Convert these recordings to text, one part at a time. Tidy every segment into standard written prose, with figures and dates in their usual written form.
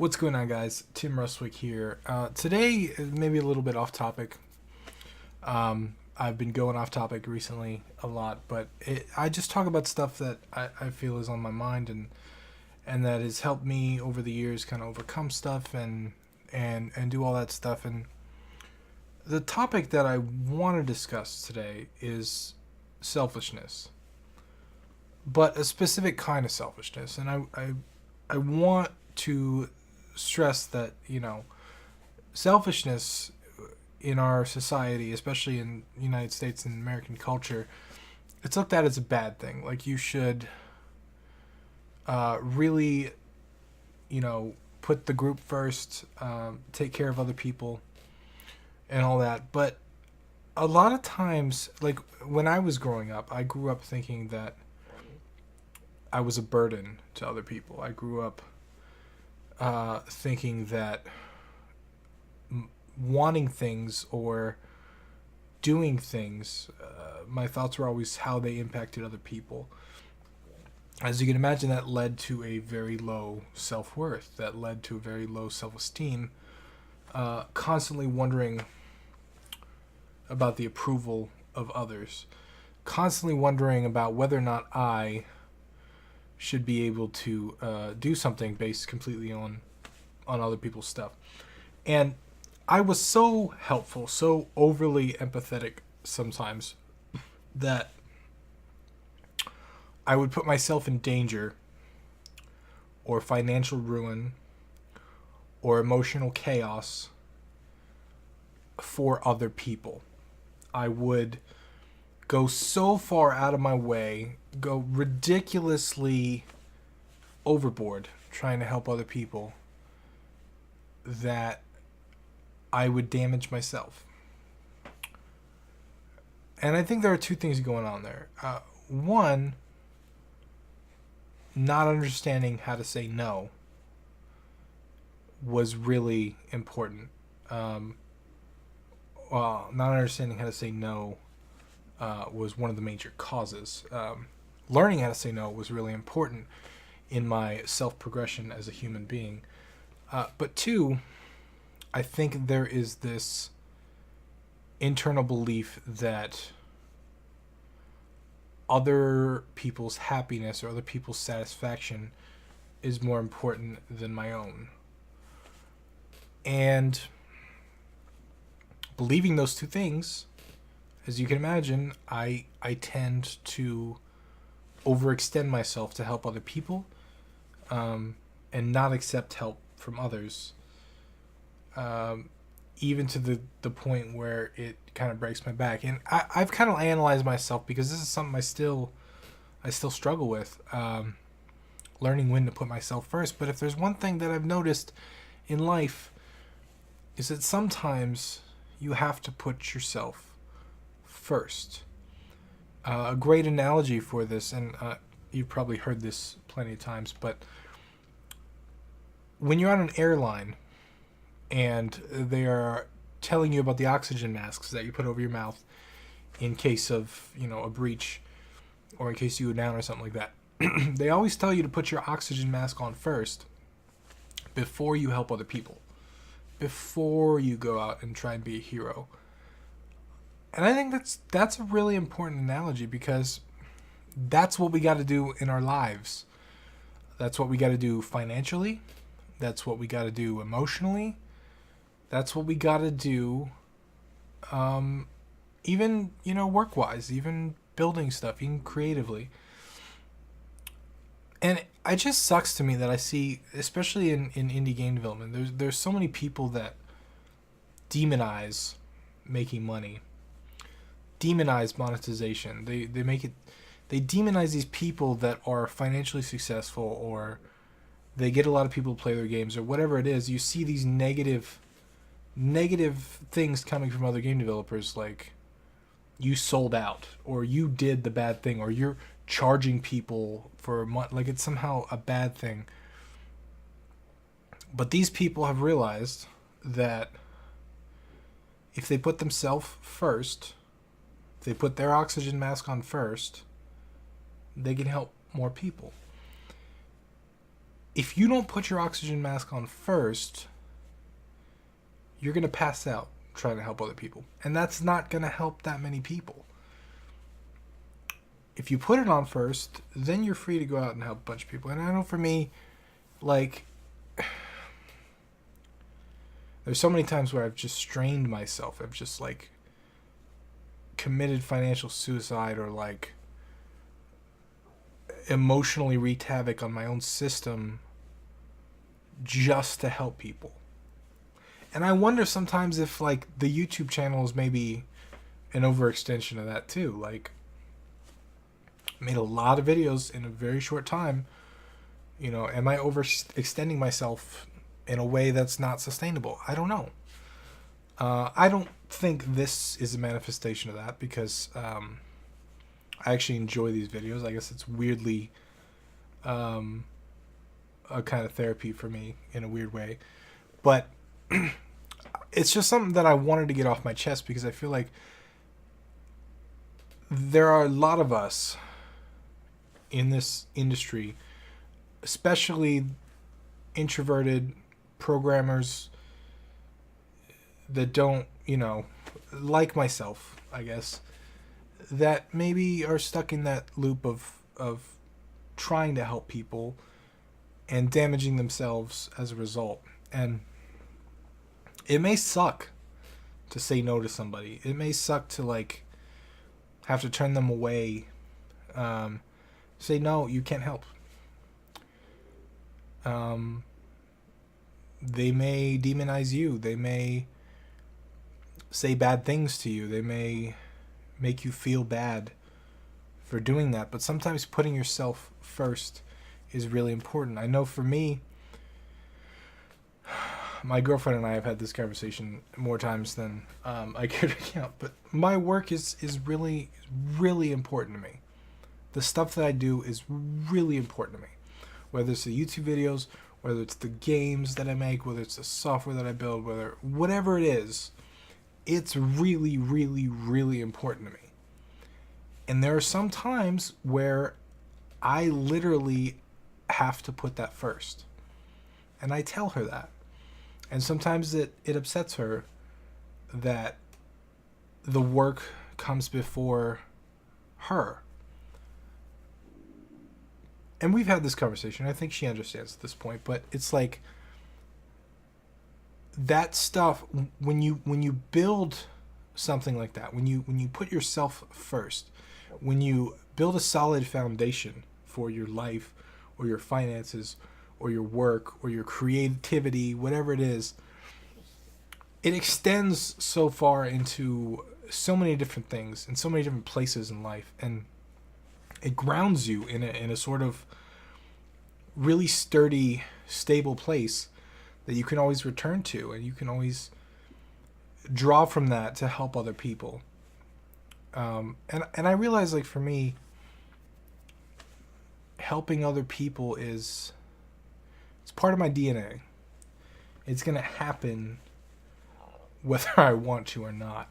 What's going on, guys? Tim Rustwick here. Today, maybe a little bit off topic. I've been going off topic recently a lot, but I just talk about stuff that I feel is on my mind and that has helped me over the years kind of overcome stuff and do all that stuff. And the topic that I want to discuss today is selfishness, but a specific kind of selfishness. And I want to stress that, selfishness in our society, especially in the United States and American culture, it's looked at as a bad thing. Like, you should really, put the group first, take care of other people, and all that. But a lot of times, like when I was growing up, I grew up thinking that I was a burden to other people. I grew up thinking that wanting things or doing things, my thoughts were always how they impacted other people. As you can imagine, that led to a very low self-worth, that led to a very low self-esteem, constantly wondering about the approval of others, constantly wondering about whether or not I should be able to do something based completely on other people's stuff. And I was so helpful, so overly empathetic sometimes that I would put myself in danger or financial ruin or emotional chaos for other people. I would go so far out of my way, go ridiculously overboard trying to help other people, that I would damage myself. And I think there are two things going on there. One, not understanding how to say no was really important. Not understanding how to say no was one of the major causes. Learning how to say no was really important in my self-progression as a human being. But two, I think there is this internal belief that other people's happiness or other people's satisfaction is more important than my own. And believing those two things, as you can imagine, I tend to overextend myself to help other people, and not accept help from others, even to the point where it kind of breaks my back. And I've kind of analyzed myself, because this is something I still struggle with, learning when to put myself first. But if there's one thing that I've noticed in life, is that sometimes you have to put yourself first. A great analogy for this, and you've probably heard this plenty of times, but when you're on an airline and they are telling you about the oxygen masks that you put over your mouth in case of, a breach, or in case you go down or something like that, they always tell you to put your oxygen mask on first before you help other people, before you go out and try and be a hero. And I think that's a really important analogy, because that's what we got to do in our lives. That's what we got to do financially. That's what we got to do emotionally. That's what we got to do, even, work-wise, even building stuff, even creatively. And it just sucks to me that I see, especially in indie game development, there's so many people that demonize making money, demonize monetization. They demonize these people that are financially successful, or they get a lot of people to play their games, or whatever it is. You see these negative things coming from other game developers, like, you sold out, or you did the bad thing, or you're charging people for like it's somehow a bad thing. But these people have realized that if they put themselves first, if they put their oxygen mask on first, they can help more people. if you don't put your oxygen mask on first, you're going to pass out trying to help other people. And that's not going to help that many people. If you put it on first, then you're free to go out and help a bunch of people. And I know for me, like, there's so many times where I've just strained myself. I've just, like, committed financial suicide or, like, emotionally wreaked havoc on my own system just to help people. And I wonder sometimes if, like, the YouTube channel is maybe an overextension of that too. Like, made a lot of videos in a very short time. You know, am I overextending myself in a way that's not sustainable? I don't know. I don't think this is a manifestation of that because I actually enjoy these videos. I guess it's weirdly a kind of therapy for me in a weird way. But it's just something that I wanted to get off my chest because I feel like there are a lot of us in this industry, especially introverted programmers that don't, you know, like myself, I guess, that maybe are stuck in that loop of trying to help people and damaging themselves as a result. And it may suck to say no to somebody. It may suck to, like, have to turn them away. Say, no, you can't help. They may demonize you. They may say bad things to you. They may make you feel bad for doing that. But sometimes putting yourself first is really important. I know for me, my girlfriend and I have had this conversation more times than I care to count. But my work is really, really important to me. The stuff that I do is really important to me. Whether it's the YouTube videos, whether it's the games that I make, whether it's the software that I build, whatever it is, it's really, really, really important to me. And there are some times where I literally have to put that first. And I tell her that. And sometimes it upsets her that the work comes before her. And we've had this conversation. I think she understands at this point, but it's like that stuff when you build something like that, when you put yourself first, when you build a solid foundation for your life or your finances or your work or your creativity, whatever it is, it extends so far into so many different things and so many different places in life, and it grounds you in a sort of really sturdy, stable place that you can always return to, and you can always draw from that to help other people. And I realize, like, for me, helping other people it's part of my DNA. It's gonna happen whether I want to or not.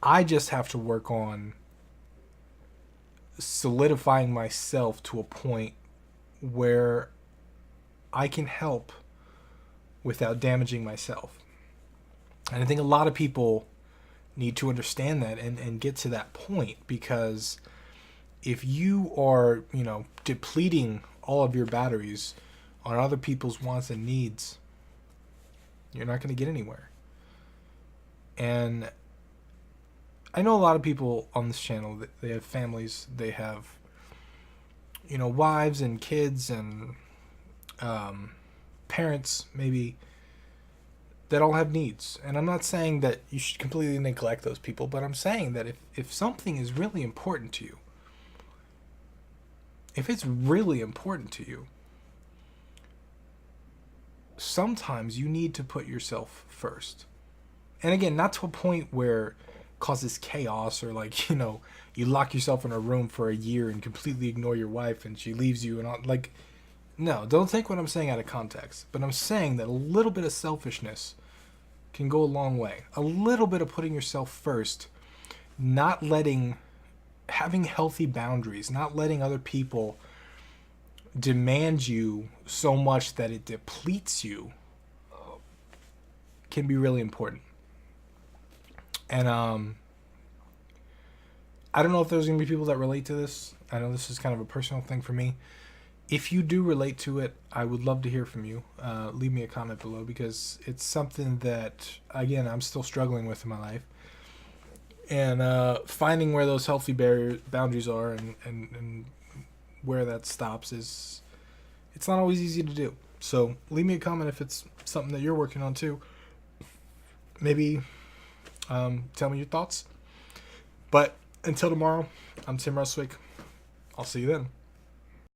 I just have to work on solidifying myself to a point where I can help without damaging myself. And I think a lot of people need to understand that and get to that point, because if you are, you know, depleting all of your batteries on other people's wants and needs, you're not going to get anywhere. And I know a lot of people on this channel that they have families, they have, you know, wives and kids and parents maybe that all have needs. And I'm not saying that you should completely neglect those people, but I'm saying that if something is really important to you, if it's really important to you, sometimes you need to put yourself first. And again, not to a point where it causes chaos or, like, you know, you lock yourself in a room for a year and completely ignore your wife and she leaves you and all, like, no, don't take what I'm saying out of context. But I'm saying that a little bit of selfishness can go a long way. A little bit of putting yourself first, having healthy boundaries, not letting other people demand you so much that it depletes you can be really important. And I don't know if there's going to be people that relate to this. I know this is kind of a personal thing for me. If you do relate to it, I would love to hear from you. Leave me a comment below, because it's something that, again, I'm still struggling with in my life. And finding where those healthy boundaries are, and where that stops it's not always easy to do. So leave me a comment if it's something that you're working on too. Maybe tell me your thoughts. But until tomorrow, I'm Tim Ruswick. I'll see you then.